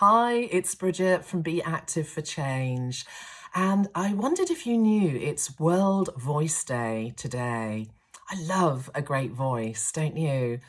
Hi, it's Bridget from Be Active for Change. And I wondered if you knew it's World Voice Day today. I love a great voice, don't you?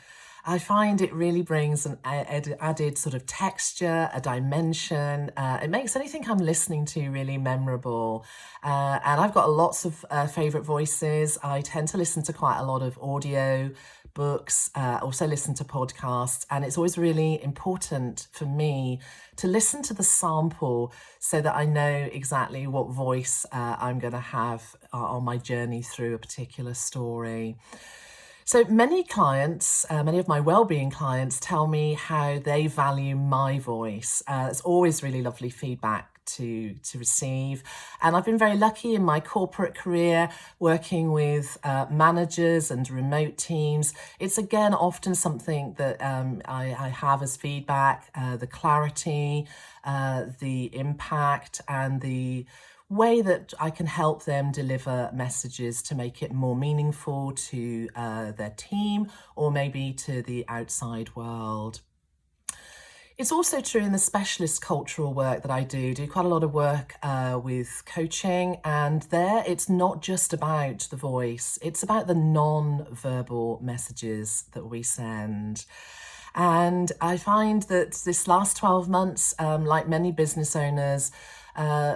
I find it really brings an added sort of texture, a dimension. It makes anything I'm listening to really memorable. And I've got lots of favourite voices. I tend to listen to quite a lot of audio books, also listen to podcasts, and it's always really important for me to listen to the sample so that I know exactly what voice I'm going to have on my journey through a particular story. So many clients, many of my wellbeing clients tell me how they value my voice. It's always really lovely feedback to receive. And I've been very lucky in my corporate career working with managers and remote teams. It's again often something that I have as feedback, the clarity, the impact and the way that I can help them deliver messages to make it more meaningful to their team or maybe to the outside world. It's also true in the specialist cultural work that I do quite a lot of work with coaching, and there it's not just about the voice, it's about the non-verbal messages that we send. And I find that this last 12 months, like many business owners,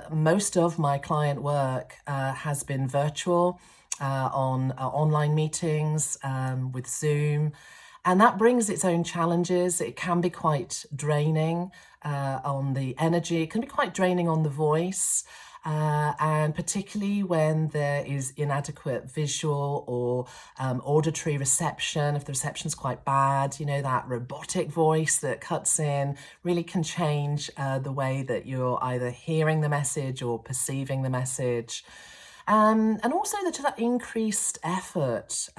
most of my client work has been virtual on online meetings with Zoom. And that brings its own challenges. It can be quite draining on the energy. It can be quite draining on the voice. And particularly when there is inadequate visual or auditory reception, if the reception's quite bad, you know, that robotic voice that cuts in really can change the way that you're either hearing the message or perceiving the message. And also that increased effort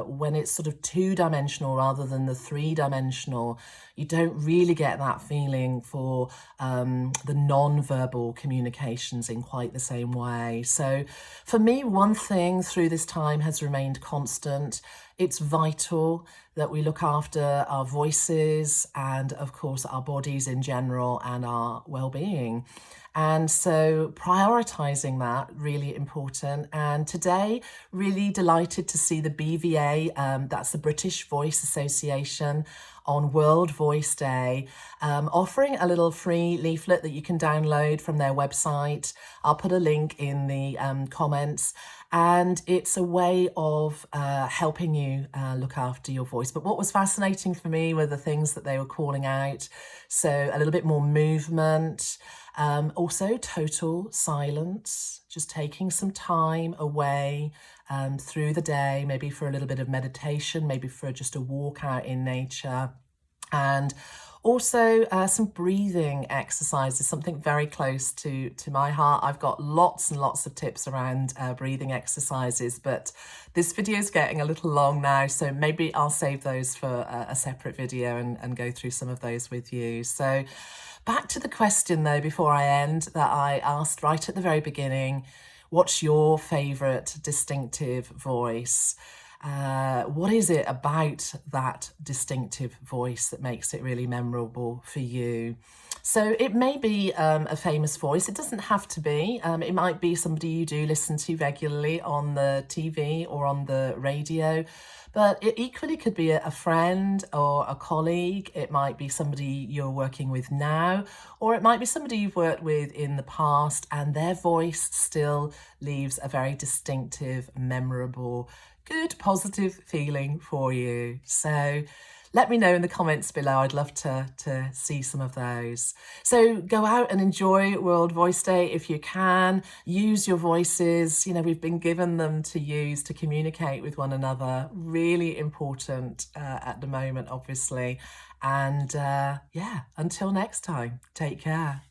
when it's sort of two-dimensional rather than the three-dimensional. You don't really get that feeling for the non-verbal communications in quite the same way. So for me, one thing through this time has remained constant. It's vital that we look after our voices and, of course, our bodies in general and our well-being. And so prioritizing that, really important. And today, really delighted to see the BVA, that's the British Voice Association, on World Voice Day, offering a little free leaflet that you can download from their website. I'll put a link in the comments. And it's a way of helping you look after your voice. But what was fascinating for me were the things that they were calling out. So a little bit more movement, also total silence, just taking some time away through the day, maybe for a little bit of meditation, maybe for just a walk out in nature. And also some breathing exercises, something very close to my heart. I've got lots and lots of tips around breathing exercises, but this video is getting a little long now, so maybe I'll save those for a separate video and go through some of those with you. So back to the question though, before I end, that I asked right at the very beginning, what's your favourite distinctive voice? What is it about that distinctive voice that makes it really memorable for you? So it may be a famous voice. It doesn't have to be. It might be somebody you do listen to regularly on the TV or on the radio. But it equally could be a friend or a colleague. It might be somebody you're working with now, or it might be somebody you've worked with in the past, and their voice still leaves a very distinctive, memorable, good, positive feeling for you. So let me know in the comments below. I'd love to see some of those. So go out and enjoy World Voice Day if you can. Use your voices. You know, we've been given them to use to communicate with one another. Really important at the moment, obviously. And yeah, until next time, take care.